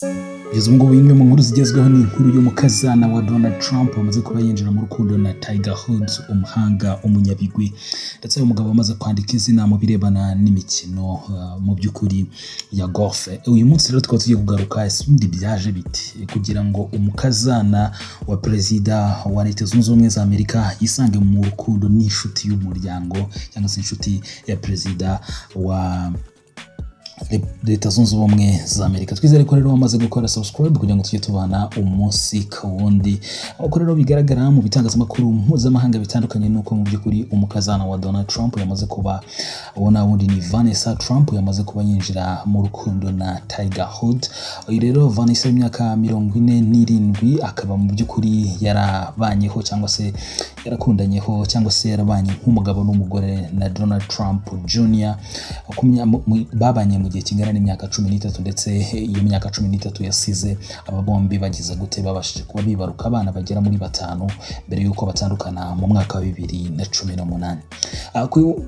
Kugeza ubu ngubu imwe mu nkuru zigezweho ni inkuru y'umukazana wa Donald Trump wamaze kuba yinjira mu rukundo na Tiger Woods, umuhanga, umunyabigwi ndetse umugabo wamaze kwandika izina mu birebana n'imikino mu by'ukuri ya golf. Uyu munsi rero tukaba tugiye kugaruka isundi byaje biti kugira ngo umukazana wa perezida wa Leta Zunze Ubumwe za Amerika yisange mu rukundo n'inshuti y'umuryango cyangwa se inshuti ya perezida wa Leta Zunze Ubumwe za Amerika. Twizere ko rero wamaze gukora subscribe kugira ngo tujye tubana umunsi kawundi. Uko rero bigaragara mu bitangazamakuru mpuzamahanga bitandukanye nuko mu by'ukuri umukazana wa Donald Trump yamaze kuba ubona wundi ni Vanessa Trump yamaze kuba yinjira mu rukundo na Tiger Woods. Uyu rero Vanessa y'imyaka 47 akaba mu by'ukuri yarabanyeho cyangwa se yarakundanyeho cyangwa se yarabanye nk'umugabo n'umugore na Donald Trump Jr. babanye mu gihe kingana n'imyaka 13 ndetse iyo myaka 13 yasize aba bombi bagize gute babashije kuba bibaruka abana bagera muri 5 mbere yuko batandukana mu mwaka wa 2018.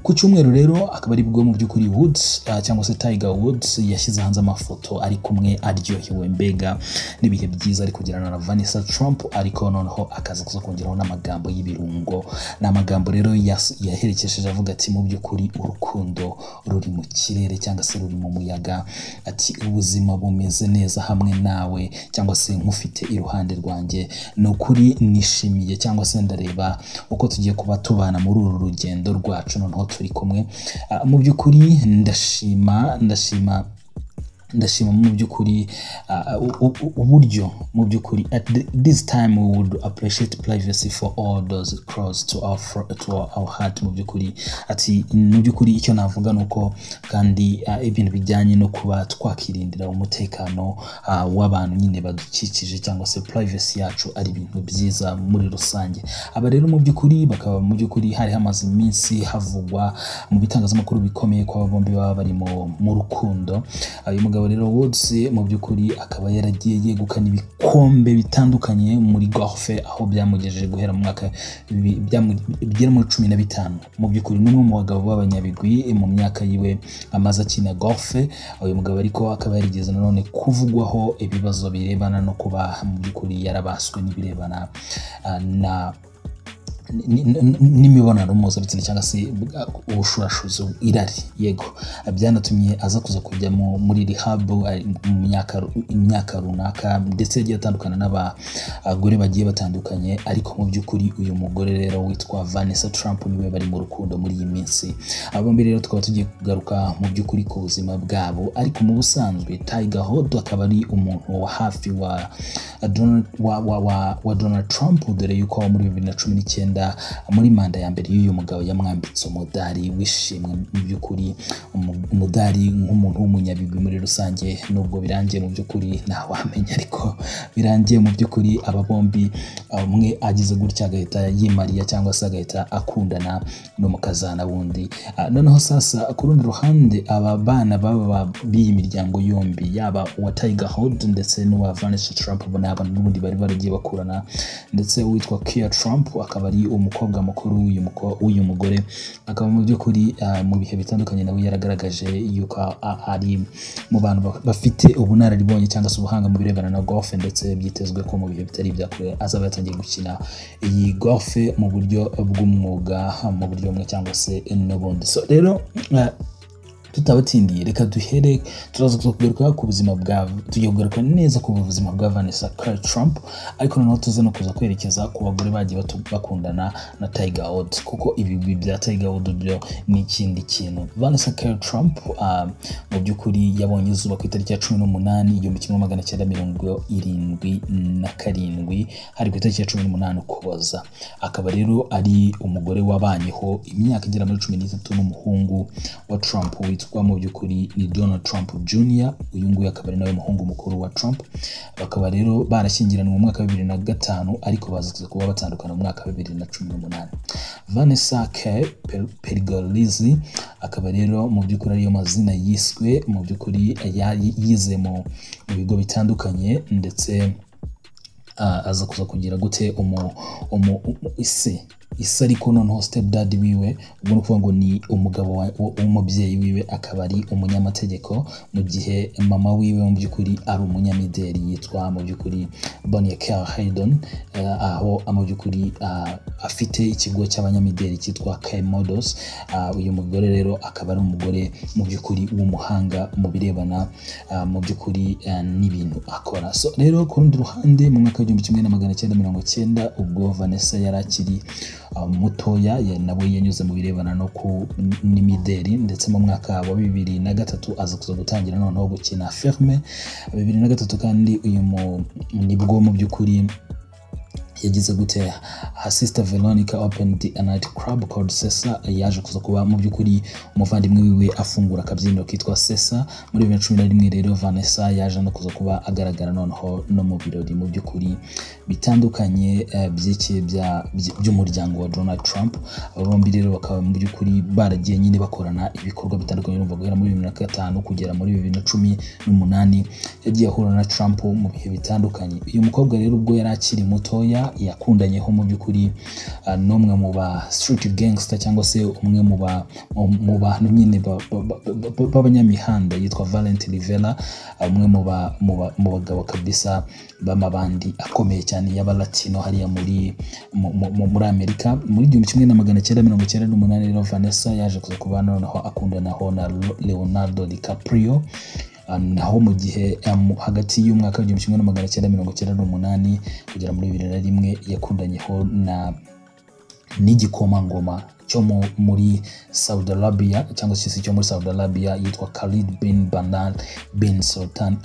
Ku cyumweru rero akaba ari bwo mu by'ukuri Woods cyangwa se Tiger Woods yashyize hanze amafoto ari kumwe aryohewe mbega n'ibihe byiza ari kugirana na Vanessa Trump, ariko noneho akaza kuza kongeraho n'amagambo y'ibirungo. N'amagambo rero yaherekesheje avuga ati mu by'ukuri urukundo ruri mu kirere cyangwa se ruri mu muyaga, ati ubuzima bumeze neza hamwe nawe cyangwa se nkufite iruhande rwanjye, no kuri nishimiye cyangwa se ndareba uko tugiye kuba tubana muri uru rugendo rwacu noneho turi kumwe. Mu by'ukuri ndashima mu by'ukuri uburyo mu by'ukuri at this time we would appreciate privacy for all those close to our heart. Mu by'ukuri ati mu by'ukuri icyo navuga nuko kandi ibintu bijyanye no kuba twakirindira umutekano w'abantu nyine badukikije cyangwa se privacy yacu ari ibintu byiza muri rusange. Aba rero mu by'ukuri bakaba mu by'ukuri hari hamaze iminsi havugwa mu bitangazamakuru bikomeye ko bombi baba bari mu rukundo. Uyu mugabo rero Woods mu by'ukuri akaba yaragiye yegukana ibikombe bitandukanye muri golf, aho byamugejeje guhera mu mwaka bigera muri 15. Mu by'ukuri n'umwe mu bagabo b'abanyabigwi mu myaka yiwe amaze akina golf. Uyu mugabo ariko akaba yarigeze nanone kuvugwaho ibibazo birebana no kuba mu by'ukuri yarabaswe n'ibirebana na n'imibonano mpuzabitsina cyangwa se ubushurashuzi, irari, yego byanatumye aza kuza kujya muri rehab mu myaka runaka ndetse yagiye atandukana n'abagore bagiye batandukanye. Ariko mu by'ukuri uyu mugore rero witwa Vanessa Trump niwe bari mu rukundo muri iyi minsi. Abombi rero tukaba tugiye kugaruka mu by'ukuri ku buzima bwabo, ariko mu busanzwe Tiger Woods akaba ari umuntu wa hafi wa Donald Trump, dore yuko muri 2019 muri manda ya mbere y'uyu mugabo yamwambitse umudari wishimwe. Mu by'ukuri umudari nk'umuntu w'umunyabigwi muri rusange, nubwo birangiye mu by'ukuri ntawamenya, ariko birangiye mu by'ukuri aba bombi umwe agize gutya agahita yimariya cyangwa se agahita akundana n'umukazana wundi. Noneho sasa ku rundi ruhande aba bana baba b'iyi miryango yombi, yaba uwa Tiger Woods ndetse n'uwa Vanessa Trump, bona n'ubundi bari baragiye bakurana, ndetse witwa Kia Trump akaba ari umukobwa mukuru w'uyu mugore. Akaba mu by'ukuri mu bihe bitandukanye nawe yaragaragaje yuko ari mu bantu bafite ubunararibonye cyangwa se ubuhanga mu birebana na golf, ndetse byitezwe ko mu bihe bitari byakure azaba yatangiye gukina iyi golf mu buryo bw'umwuga mu buryo bumwe cyangwa se n'ubundi. So rero tutabatindiye reka duhere turaza kugaruka ku buzima bwa tugiye kugaruka neza ku buzima bwa Vanessa Trump, ariko noneho tuze no kuza kwerekeza ku bagore bagiye bakundana na Tiger Woods, kuko ibigwi bya Tiger Woods byo ni ikindi kintu. Vanessa Trump mu by'ukuri yabonye izuba ku itariki ya 18 1977 hari ku itariki ya 18 Ukuboza. Akaba rero ari umugore wabanyeho imyaka igera muri 13 n'umuhungu wa Trump witwa mu by'ukuri ni Donald Trump Jr. Uyu nguyu akaba ari nawe muhungu mukuru wa Trump. Bakaba rero barashyingiranywe mu mwaka wa 2005, ariko baza kuba batandukana mu mwaka wa 2018. Vanessa Pergolizzi akaba rero mu by'ukuri ariyo mazina yiswe, mu by'ukuri yize mu bigo bitandukanye, ndetse aza kuza kugira gute ise isa ariko noneho stepdad wiwe ubwo no kuvuga ngo ni umugabo w'umubyeyi wiwe akaba ari umunyamategeko mu gihe mama wiwe mu by'ukuri ari umunyamideli yitwa mu by'ukuri Bonnie Kerr Haydon aho mu by'ukuri afite ikigo cy'abanyamideli cyitwa K Models. Uyu mugore rero akaba ari umugore mu by'ukuri w'umuhanga mu birebana mu by'ukuri n'ibintu akora. So rero ku rundi ruhande mu mwaka w'1990 ubwo Vanessa yari akiri mutoya nawe yanyuze mu birebana no ku n'imideli ndetse mu mwaka wa 2003 aza kuza gutangira noneho gukina filme 2003 kandi uyu nibwo mu by'ukuri yagize gute her sister Veronica opened a night club called Sesa. Yaje kuza kuba mu by'ukuri umuvandimwe wiwe afungura akabyiniro kitwa Sesa muri 2011. Rero Vanessa yaje no kuza kuba agaragara noneho no mu birori mu by'ukuri bitandukanye by'iki by'umuryango wa Donald Trump. Bombi rero bakaba mu by'ukuri baragiye nyine bakorana ibikorwa bitandukanye urumva guhera muri 2005 kugera muri 2018 yagiye ahura na Trump mu bihe bitandukanye. Uyu mukobwa rero ubwo yari akiri mutoya yakundanyeho mu by'ukuri n'umwe mu ba street gangster cyangwa se umwe mu bantu nyine b'abanyamihanda yitwa Valente Rivera, umwe mu bagabo kabisa b'amabandi akomeye cyane y'abalatino hariya muri Amerika. Muri 1998 rero Vanessa yaje kuza kubana noneho akundanaho na Leonardo DiCaprio, naho mu gihe hagati y'umwaka w'1998 kugera muri 2001 yakundanyeho n'igikomangoma cyo muri Saudi Arabia cyangwa se cyo muri Saudi Arabia yitwa Khalid bin Bandar bin Sultan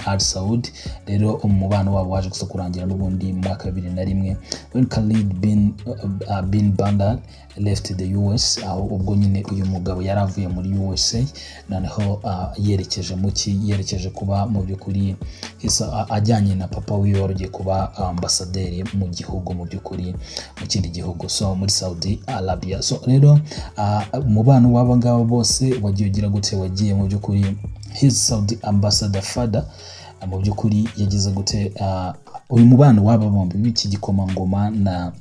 Al Saud. Rero umubano wabo waje gusa kurangira n'ubundi mu mwaka wa 2001 when Khalid bin Bandar left the US. Ubwo nyine uyu mugabo yaravuye muri USA noneho yerekeje kuba mu by'ukuri ajyanye na papa wiwe wagiye kuba ambasaderi mu gihugu mu by'ukuri mu kindi gihugu, so muri Saudi Arabia. So rero umubano w'aba ngabo bose wagiye ugira gute wagiye mu by'ukuri his Saudi ambassador father mu by'ukuri yagize gute uyu mubano w'aba bombi b'iki gikomangoma na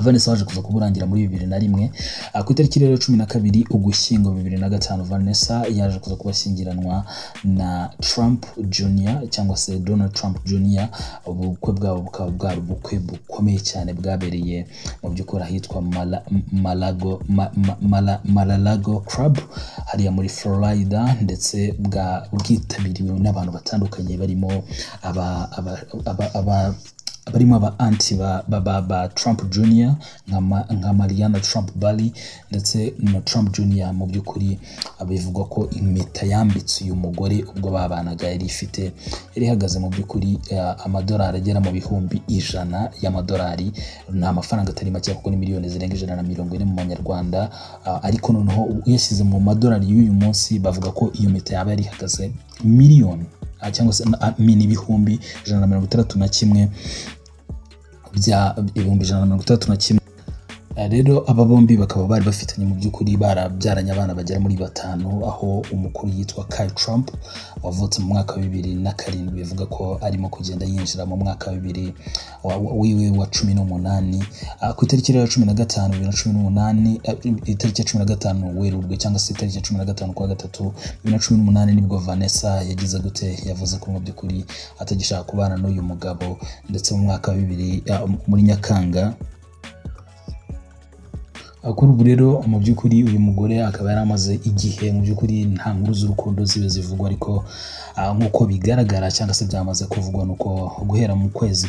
Vanessa waje kuza kuburangira muri 2001 ku itariki rero 12 Ugushyingo 2005 Vanessa yaje kuza kubashyingiranwa na Trump Jr cyangwa se Donald Trump Jr. Ubukwe bwabo bukaba bwari ubukwe bukomeye cyane bwabereye mu by'ukuri ahitwa Mar-a-Lago Club hariya muri Florida, ndetse bwitabiriwe n'abantu batandukanye barimo aba anti ba Trump Jr. nka Mariana Trump Bali ndetse na Trump Jr. mu by'ukuri abivugwa ko impeta yambitse uyu mugore ubwo babanaga yari ifite ihagaze mu by'ukuri amadolari agera mu bihumbi 100 y'amadolari, ni amafaranga atari make kuko ni miliyoni zirenga 140 mu manyarwanda, ariko noneho yashyize mu madolari y'uyu munsi bavuga ko iyo mpeta yaba yari ihagaze miliyoni cyangwa se ibihumbi 161 bya 161. Rero aba bombi bakaba bari bafitanye mu by'ukuri barabyaranye abana bagera muri 5, aho umukuru yitwa Kyle Trump wavutse mu mwaka wa 2007 bivuga ko arimo kugenda yinjira mu mwaka wa 2018 ku itariki ya 15 itariki ya 15 Werurwe cyangwa se itariki ya 15 kwa gatatu 2018 nibwo Vanessa yagize gute yavuze ko mu by'ukuri atagishaka kubana n'uyu mugabo, ndetse mu mwaka wa 2000 muri Nyakanga kuri ubu rero mu by'ukuri uyu mugore akaba yaramaze igihe mu by'ukuri nta nkuru z'urukundo zibe zivugwa, ariko nk'uko bigaragara cyangwa se byamaze kuvugwa nuko guhera mu kwezi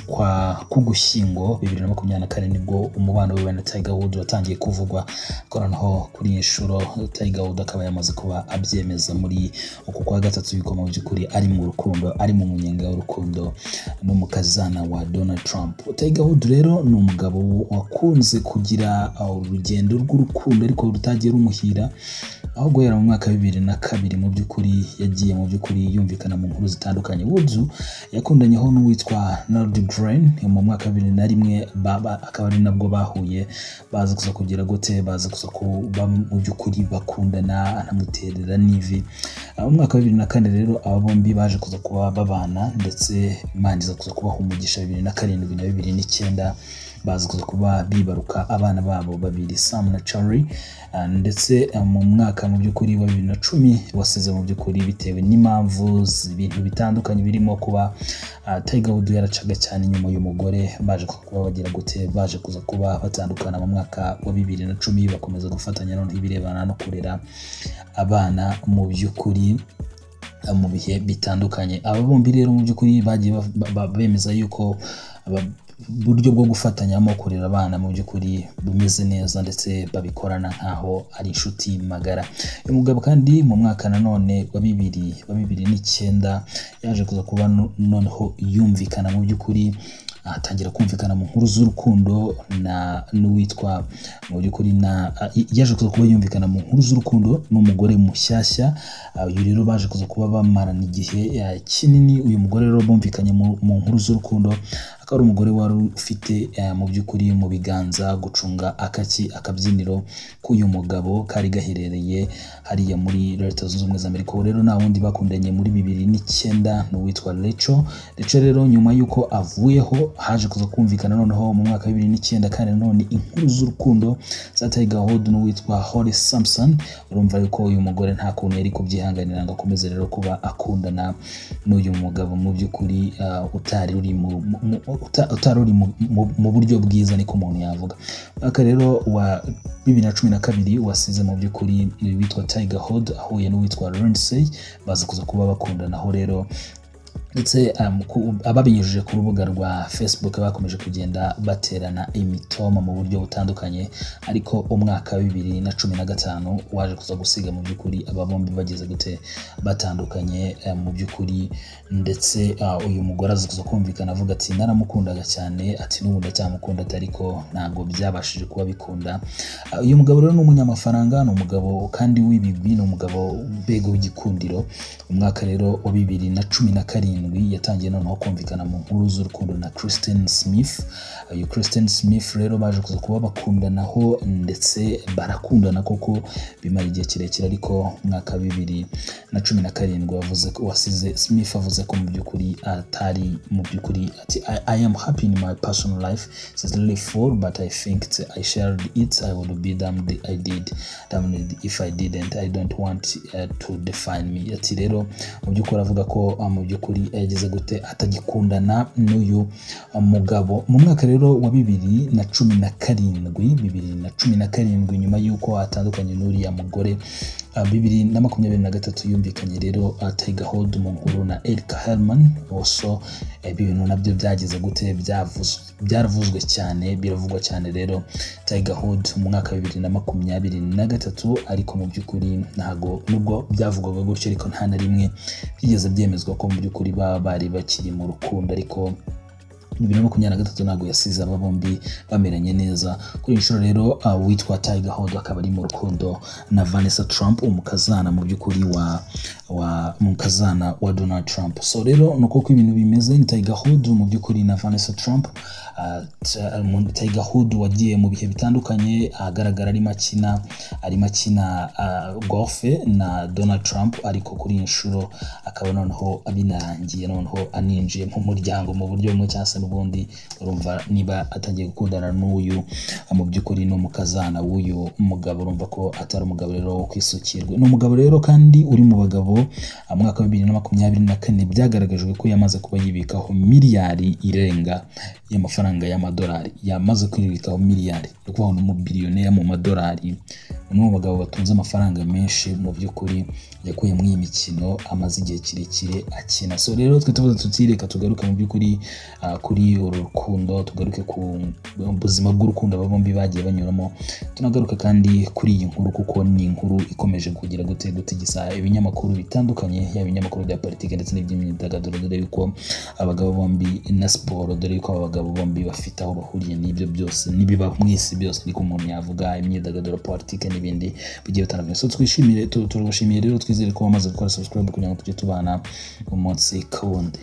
k'Ugushyingo 2024 nibwo umubano we na Tiger Woods watangiye kuvugwa, noneho kuri inshuro Tiger Woods akaba yamaze kuba abyemeza muri uku kwa gatatu yuko mu by'ukuri ari mu rukundo, ari mu munyenga w'urukundo n'umukazana wa Donald Trump. Tiger Woods rero ni umugabo wakunze kugira urugendo rw'urukundo ariko rutagiye rumuhira, aho guhera mu mwaka wa 2002 mu by'ukuri yagiye mu by'ukuri yumvikana mu nkuru zitandukanye. Woods yakundanyeho n'uwitwa Nord Drain mu mwaka wa 2001 akaba ari nabwo bahuye baza kuza kugira gute baza kuza kuba mu by'ukuri bakundana anamuterera n'ivi. Mu mwaka wa 2004 rero aba bombi baje kuza kuba babana, ndetse Imana iza kuza kubaha umugisha 2007 na 2009 bazi kuba bibaruka abana babo babiri Sam na Charlie, ndetse mu mwaka mu by'ukuri wa 2010 wasize mu by'ukuri bitewe n'impamvu z'ibintu bitandukanye birimo kuba Tiger Woods yaracaga cyane nyuma y'umugore, baje kuba bagira gute, baje kuza kuba batandukana mu mwaka wa 2010 bakomeza gufatanya none ibirebana no kurera abana mu by'ukuri mu bihe bitandukanye. Aba bombi rero mu by'ukuri bagiye bemeza yuko buryo bwo gufatanyamo kurera abana mu by'ukuri bumeze neza ndetse babikorana nkaho ari inshuti magara. Uyu mugabo kandi mu mwaka nanone wa 2009 yaje kuza kuba noneho yumvikana mu by'ukuri, atangira kumvikana mu nkuru z'urukundo na n'uwitwa mu by'ukuri yaje kuza kuba yumvikana mu nkuru z'urukundo n'umugore mushyashya. Uyu rero baje kuza kuba bamarana igihe kinini. Uyu mugore rero bumvikanye mu nkuru z'urukundo, akaba ari umugore wari ufite mu by'ukuri mu biganza gucunga akabyiniro k'uyu mugabo kari gaherereye hariya muri Leta Zunze Ubumwe za Amerika. Rero nta wundi bakundanye muri 2009 n'uwitwa Rachel rero nyuma yuko avuyeho haje kuza kumvikana noneho mu mwaka wa 2009 kandi none inkuru z'urukundo za Tiger Woods n'uwitwa Holly Simpson. Urumva yuko uyu mugore nta kuntu yari kubyihanganira ngo akomeze rero kuba akundana n'uyu mugabo mu by'ukuri utari uri mu buryo bwiza niko umuntu yavuga. Aka rero wa 2012 wasize mu by'ukuri witwa Tiger Woods ahuye n'uwitwa Lindsay, baza kuza kuba bakundanaho rero ndetse ababinyujije ku rubuga rwa Facebook bakomeje kugenda baterana imitoma mu buryo butandukanye, ariko umwaka wa 2015 waje kuza gusiga mu by'ukuri aba bombi bageze gute batandukanye mu by'ukuri. Ndetse uyu mugore aza kumvikana avuga ati naramukundaga cyane, ati n'ubu ndacyamukunda ariko ntabwo byabashije kuba bikunda. Uyu mugabo rero ni umunyamafaranga, ni umugabo kandi w'ibigwi, ni umugabo mbego w'igikundiro. Umwaka rero wa 2017 yatangiye noneho kumvikana mu nkuru z'urukundo na Kristen Smith. Uyu Kristen Smith rero baje kuza kuba bakundanaho ndetse barakundana koko bimara igihe kirekire, ariko mwaka 2017 wasize Smith avuze ko mu by'ukuri atari mu by'ukuri ati I am happy in my personal life, it's really full, but I think I shared it, I would be damned if I didn't, I don't want to define me. Ati rero mu by'ukuri avuga ko mu by'ukuri yageze gute atagikundana n'uyu mugabo. Mu mwaka rero wa 2017 nyuma yuko atandukanye n'uriya mugore 2023 yumvikanye rero Tiger Woods mu nkuru na Eric Helman. Also ibintu nabyo byageze gute byaravuzwe cyane, biravugwa cyane rero Tiger Woods mu mwaka wa 2023, ariko mu by'ukuri ntago nubwo byavugwaga gutyo ariko nta na rimwe byigeze byemezwa ko mu by'ukuri bari bakiri mu rukundo. Ariko 2023 ntabwo yasize aba bombi bameranye neza. Kuri inshuro rero witwa Tiger Woods akaba ari mu rukundo na Vanessa Trump, umukazana mu by'ukuri wa mukazana wa Donald Trump. So rero nuko ko ibintu bimeze ni Tiger Woods mu by'ukuri na Vanessa Trump. Tiger Woods wagiye mu bihe bitandukanye agaragara arimo akina golf na Donald Trump, ariko kuri inshuro akaba noneho abinarangiye noneho aninjiye mu muryango mu buryo bumwe cyangwa se n'ubundi. Urumva niba atangiye gukundana n'uyu mu by'ukuri n'umukazana w'uyu mugabo, urumva ko atari umugabo rero wo kwisukirwa. Ni umugabo rero kandi uri mu bagabo mu mwaka wa 2024 byagaragajwe ko yamaze kuba yibikaho miliyari irenga y'amafaranga y'amadolari, yamaze kwibikaho miliyari yo kuba umubillionaire mu madolari. Umwe mu bagabo batunze amafaranga menshi mu by'ukuri yakuye muri iyi mikino amaze igihe kirekire akina. So rero twe tuvuze tutireka tugaruka mu by'ukuri kuri uru rukundo, tugaruke ku buzima bw'urukundo aba bombi bagiye banyuramo, tunagaruka kandi kuri iyi nkuru kuko ni inkuru ikomeje kugira gutegesa ibinyamakuru bitandukanye, yaba ibinyamakuru bya politiki ndetse n'iby'imyidagaduro, dore yuko abagabo bombi na siporo, dore yuko aba bagabo bombi bafite aho bahuriye n'ibyo byose nibiba mu isi byose, niko umuntu yavuga imyidagaduro, politiki n'ibindi bigiye bitandukanye. So twishimire, turabashimiye rero, twizere ko bamaze gukora subscribe kugira ngo tujye tubana umunsi ku wundi.